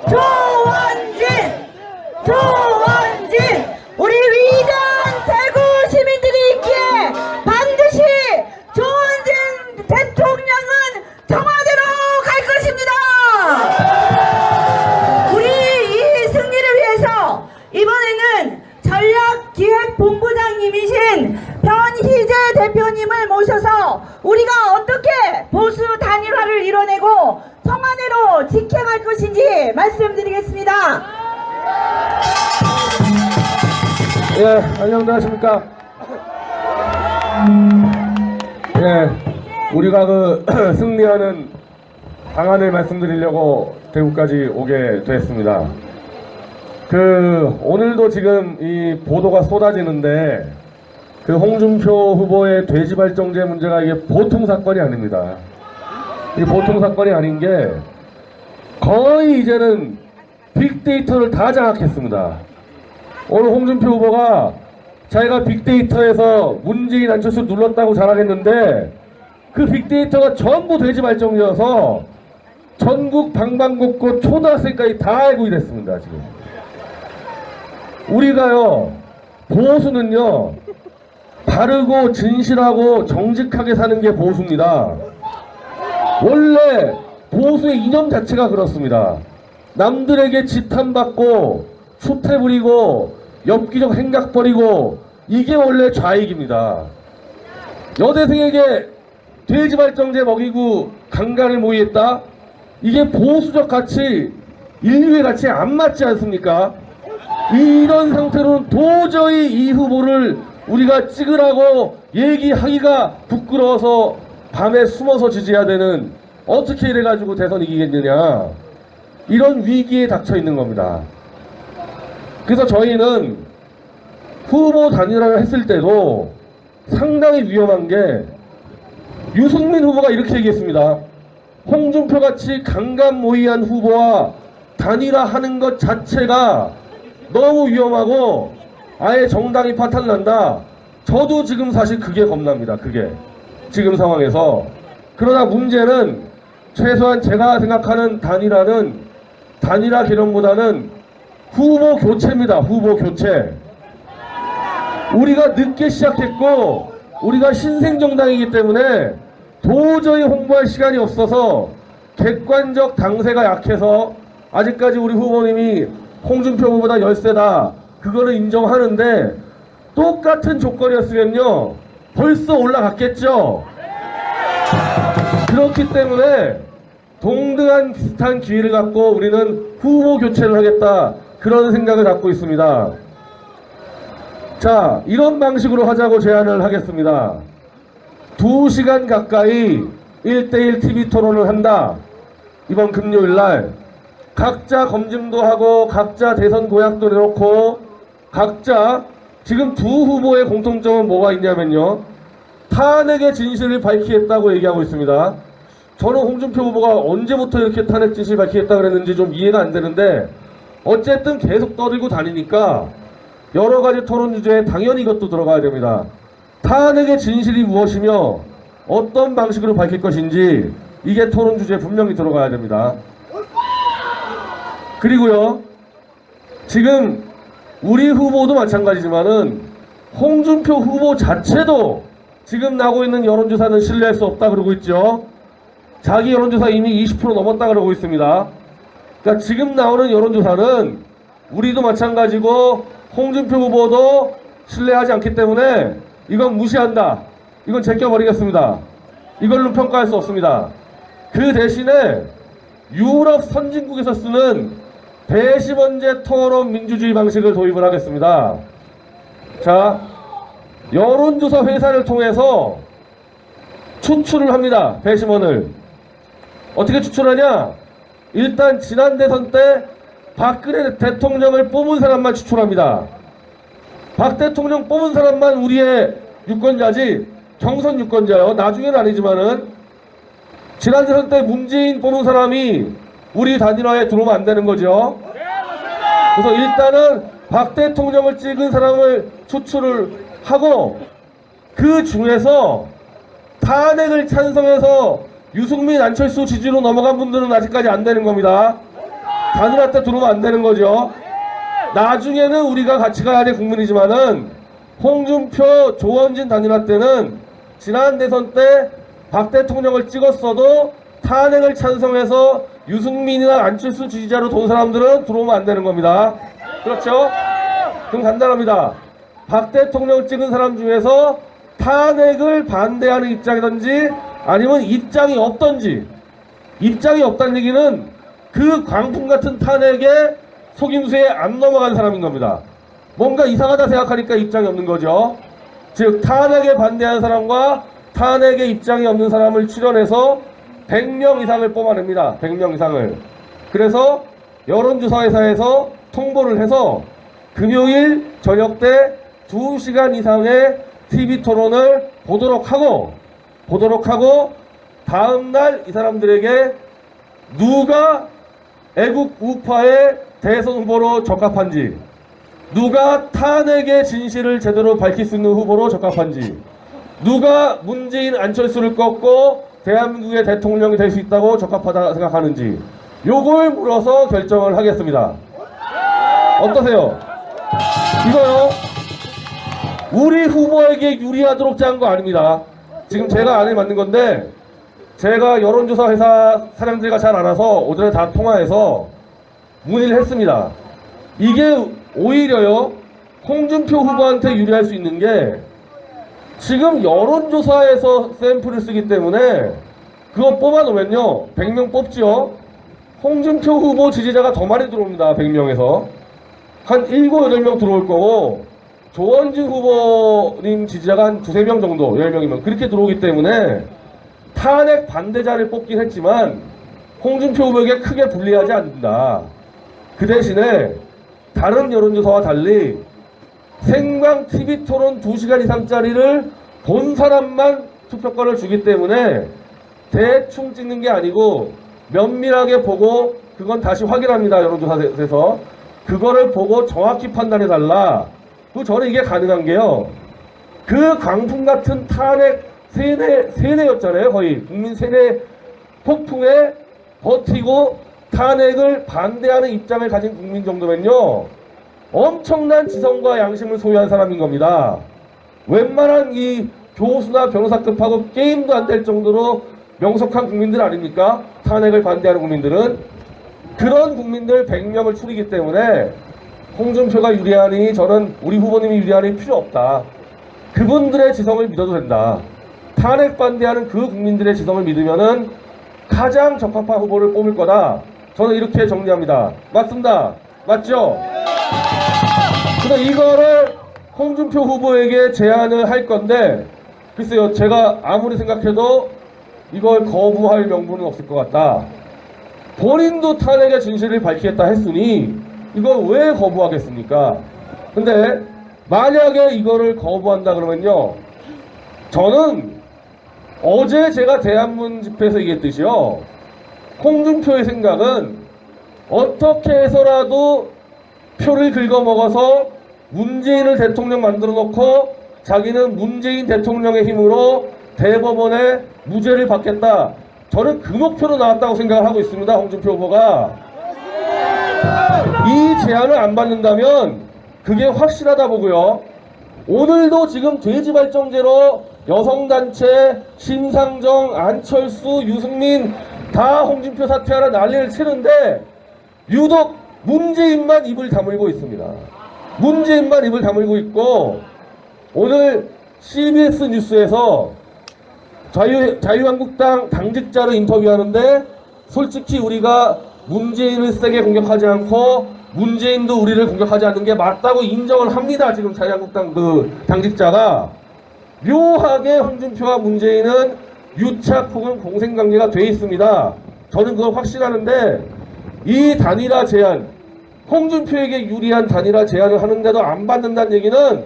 조원진! 조원진! 우리 위대한 대구 시민들이 있기에 반드시 조원진 대통령은 청와대로 갈 것입니다. 우리 이 승리를 위해서 이번에는 전략기획본부장님이신 변희재 대표님을 모셔서 우리가 어떻게 보수 단일화를 이뤄내고 청와대로 직행할 것인지 말씀드리겠습니다. 예, 안녕하십니까. 예, 우리가 승리하는 방안을 말씀드리려고 대구까지 오게 됐습니다. 오늘도 지금 이 보도가 쏟아지는데 홍준표 후보의 돼지발정제 문제가 이게 보통 사건이 아닙니다. 이 보통 사건이 아닌 게 거의 이제는 빅데이터를 다 장악했습니다. 오늘 홍준표 후보가 자기가 빅데이터에서 문재인 안철수 눌렀다고 자랑했는데 그 빅데이터가 전부 돼지발정제여서 전국 방방곡곡 초등학생까지 다 알고 이랬습니다. 지금 우리가요, 보수는요 바르고 진실하고 정직하게 사는 게 보수입니다. 원래 보수의 이념 자체가 그렇습니다. 남들에게 지탄받고 수태 부리고 엽기적 행각 버리고 이게 원래 좌익입니다. 여대생에게 돼지발정제 먹이고 강간을 모의했다? 이게 보수적 가치, 인류의 가치에 안 맞지 않습니까? 이런 상태로는 도저히 이 후보를 우리가 찍으라고 얘기하기가 부끄러워서 밤에 숨어서 지지해야 되는, 어떻게 이래가지고 대선 이기겠느냐, 이런 위기에 닥쳐 있는 겁니다. 그래서 저희는 후보 단일화를 했을 때도 상당히 위험한 게, 유승민 후보가 이렇게 얘기했습니다. 홍준표 같이 강간모의한 후보와 단일화하는 것 자체가 너무 위험하고 아예 정당이 파탄난다. 저도 지금 사실 그게 겁납니다. 그게 지금 상황에서. 그러나 문제는 최소한 제가 생각하는 단일화는 단일화 개념보다는 후보 교체입니다. 후보 교체. 우리가 늦게 시작했고 우리가 신생정당이기 때문에 도저히 홍보할 시간이 없어서 객관적 당세가 약해서 아직까지 우리 후보님이 홍준표 후보보다 열세다, 그거는 인정하는데 똑같은 조건이었으면요 벌써 올라갔겠죠. 그렇기 때문에 동등한 비슷한 기회를 갖고 우리는 후보 교체를 하겠다, 그런 생각을 갖고 있습니다. 자, 이런 방식으로 하자고 제안을 하겠습니다. 2시간 가까이 1대1 TV 토론을 한다. 이번 금요일날 각자 검증도 하고 각자 대선 공약도 내놓고 각자, 지금 두 후보의 공통점은 뭐가 있냐면요, 탄핵의 진실을 밝히겠다고 얘기하고 있습니다. 저는 홍준표 후보가 언제부터 이렇게 탄핵 진실을 밝히겠다 그랬는지 좀 이해가 안 되는데 어쨌든 계속 떠들고 다니니까 여러가지 토론 주제에 당연히 이것도 들어가야 됩니다. 탄핵의 진실이 무엇이며 어떤 방식으로 밝힐 것인지 이게 토론 주제에 분명히 들어가야 됩니다. 그리고요, 지금 우리 후보도 마찬가지지만은 홍준표 후보 자체도 지금 나오고 있는 여론조사는 신뢰할 수 없다 그러고 있죠. 자기 여론조사 이미 20% 넘었다 그러고 있습니다. 그러니까 지금 나오는 여론조사는 우리도 마찬가지고 홍준표 후보도 신뢰하지 않기 때문에 이건 무시한다, 이건 제껴버리겠습니다, 이걸로 평가할 수 없습니다. 그 대신에 유럽 선진국에서 쓰는 배심원제 토론 민주주의 방식을 도입을 하겠습니다. 자, 여론조사 회사를 통해서 추출을 합니다. 배심원을 어떻게 추출하냐? 일단 지난 대선 때 박근혜 대통령을 뽑은 사람만 추출합니다. 박 대통령 뽑은 사람만 우리의 유권자지, 경선 유권자요. 나중에는 아니지만은 지난 대선 때 문재인 뽑은 사람이 우리 단일화에 들어오면 안 되는 거죠. 그래서 일단은 박 대통령을 찍은 사람을 추출을 하고 그 중에서 탄핵을 찬성해서 유승민, 안철수 지지로 넘어간 분들은 아직까지 안 되는 겁니다. 단일화 때 들어오면 안 되는 거죠. 나중에는 우리가 같이 가야 될 국민이지만은 홍준표, 조원진 단일화 때는 지난 대선 때 박 대통령을 찍었어도 탄핵을 찬성해서 유승민이나 안철수 지지자로 돈 사람들은 들어오면 안 되는 겁니다. 그렇죠? 그럼 간단합니다. 박 대통령 찍은 사람 중에서 탄핵을 반대하는 입장이든지 아니면 입장이 없던지, 입장이 없다는 얘기는 그 광풍 같은 탄핵에 속임수에 안 넘어간 사람인 겁니다. 뭔가 이상하다 생각하니까 입장이 없는 거죠. 즉 탄핵에 반대하는 사람과 탄핵에 입장이 없는 사람을 추려내서 100명 이상을 뽑아냅니다. 100명 이상을. 그래서 여론조사회사에서 통보를 해서 금요일 저녁 때 2시간 이상의 TV토론을 보도록 하고 다음날 이 사람들에게 누가 애국 우파의 대선 후보로 적합한지, 누가 탄핵의 진실을 제대로 밝힐 수 있는 후보로 적합한지, 누가 문재인 안철수를 꺾고 대한민국의 대통령이 될 수 있다고 적합하다 생각하는지 요걸 물어서 결정을 하겠습니다. 어떠세요? 이거요 우리 후보에게 유리하도록 짠 거 아닙니다. 지금 제가 안에 맞는 건데 제가 여론조사 회사 사람들과 잘 알아서 오전에 다 통화해서 문의를 했습니다. 이게 오히려요 홍준표 후보한테 유리할 수 있는 게 지금 여론조사에서 샘플을 쓰기 때문에 그거 뽑아놓으면요 100명 뽑죠. 홍준표 후보 지지자가 더 많이 들어옵니다. 100명에서 한 7, 8명 들어올 거고 조원진 후보님 지지자가 한 2, 3명 정도 10명이면 그렇게 들어오기 때문에 탄핵 반대자를 뽑긴 했지만 홍준표 후보에게 크게 불리하지 않는다. 그 대신에 다른 여론조사와 달리 생방 TV토론 2시간 이상짜리를 본 사람만 투표권을 주기 때문에 대충 찍는 게 아니고 면밀하게 보고 그건 다시 확인합니다. 여론조사에서 그거를 보고 정확히 판단해달라. 그 저는 이게 가능한 게요 그 광풍 같은 탄핵 세뇌였잖아요. 거의 국민 세뇌 폭풍에 버티고 탄핵을 반대하는 입장을 가진 국민 정도면요 엄청난 지성과 양심을 소유한 사람인 겁니다. 웬만한 이 교수나 변호사급하고 게임도 안 될 정도로 명석한 국민들 아닙니까? 탄핵을 반대하는 국민들은. 그런 국민들 100명을 추리기 때문에 홍준표가 유리하니 저는 우리 후보님이 유리하니 필요 없다. 그분들의 지성을 믿어도 된다. 탄핵 반대하는 그 국민들의 지성을 믿으면은 가장 적합한 후보를 뽑을 거다. 저는 이렇게 정리합니다. 맞습니다. 맞죠? 그래서 이거를 홍준표 후보에게 제안을 할 건데 글쎄요 제가 아무리 생각해도 이걸 거부할 명분은 없을 것 같다. 본인도 탄핵의 진실을 밝히겠다 했으니 이걸 왜 거부하겠습니까? 근데 만약에 이거를 거부한다 그러면요 저는 어제 제가 대한문 집회에서 얘기했듯이요 홍준표의 생각은 어떻게 해서라도 표를 긁어먹어서 문재인을 대통령 만들어 놓고 자기는 문재인 대통령의 힘으로 대법원에 무죄를 받겠다. 저는 그 목표로 나왔다고 생각을 하고 있습니다. 홍준표 후보가. 이 제안을 안 받는다면 그게 확실하다 보고요. 오늘도 지금 돼지발정제로 여성단체, 심상정, 안철수, 유승민 다 홍준표 사퇴하라 난리를 치는데 유독 문재인만 입을 다물고 있습니다. 문재인만 입을 다물고 있고 오늘 CBS 뉴스에서 자유한국당 당직자를 인터뷰하는데 솔직히 우리가 문재인을 세게 공격하지 않고 문재인도 우리를 공격하지 않는 게 맞다고 인정을 합니다. 지금 자유한국당 그 당직자가 묘하게 홍준표와 문재인은 유착 혹은 공생관계가 돼 있습니다. 저는 그걸 확신하는데 이 단일화 제안 홍준표에게 유리한 단일화 제안을 하는데도 안 받는다는 얘기는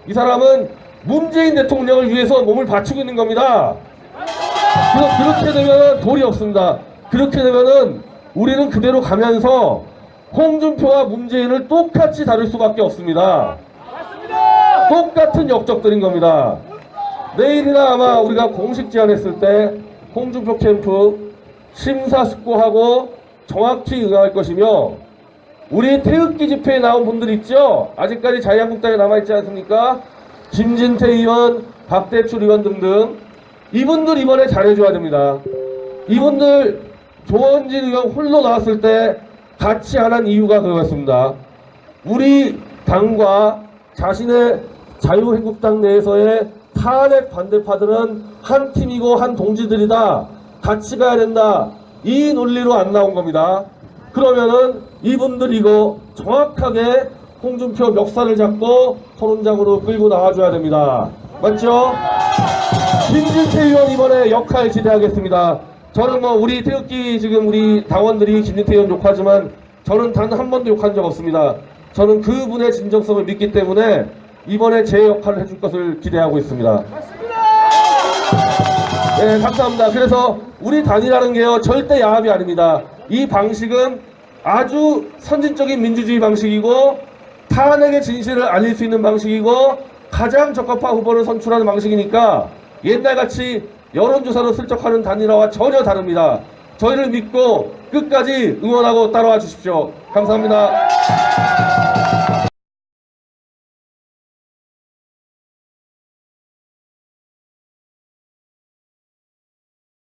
이 사람은 문재인 대통령을 위해서 몸을 바치고 있는 겁니다. 그래서 그렇게 되면 돌이 없습니다. 그렇게 되면은 우리는 그대로 가면서 홍준표와 문재인을 똑같이 다룰 수밖에 없습니다. 똑같은 역적들인 겁니다. 내일이나 아마 우리가 공식 제안했을 때 홍준표 캠프 심사숙고하고 정확히 응할 것이며, 우리 태극기 집회에 나온 분들 있죠? 아직까지 자유한국당에 남아있지 않습니까? 김진태 의원, 박대출 의원 등등, 이분들 이번에 잘해줘야 됩니다. 이분들 조원진 의원 홀로 나왔을 때 같이 안 한 이유가 그거였습니다. 우리 당과 자신의 자유한국당 내에서의 탄핵 반대파들은 한 팀이고 한 동지들이다, 같이 가야 된다, 이 논리로 안 나온 겁니다. 그러면은 이분들 이거 정확하게 홍준표 멱살을 잡고 토론장으로 끌고 나와줘야 됩니다. 맞죠? 김진태 의원 이번에 역할 기대하겠습니다. 저는 뭐 우리 태극기 지금 우리 당원들이 김진태 의원 욕하지만 저는 단 한 번도 욕한 적 없습니다. 저는 그분의 진정성을 믿기 때문에 이번에 제 역할을 해줄 것을 기대하고 있습니다. 네, 감사합니다. 그래서 우리 단이라는 게요, 절대 야합이 아닙니다. 이 방식은 아주 선진적인 민주주의 방식이고, 탄핵의 진실을 알릴 수 있는 방식이고, 가장 적합한 후보를 선출하는 방식이니까 옛날같이 여론조사로 슬쩍하는 단일화와 전혀 다릅니다. 저희를 믿고 끝까지 응원하고 따라와 주십시오. 감사합니다.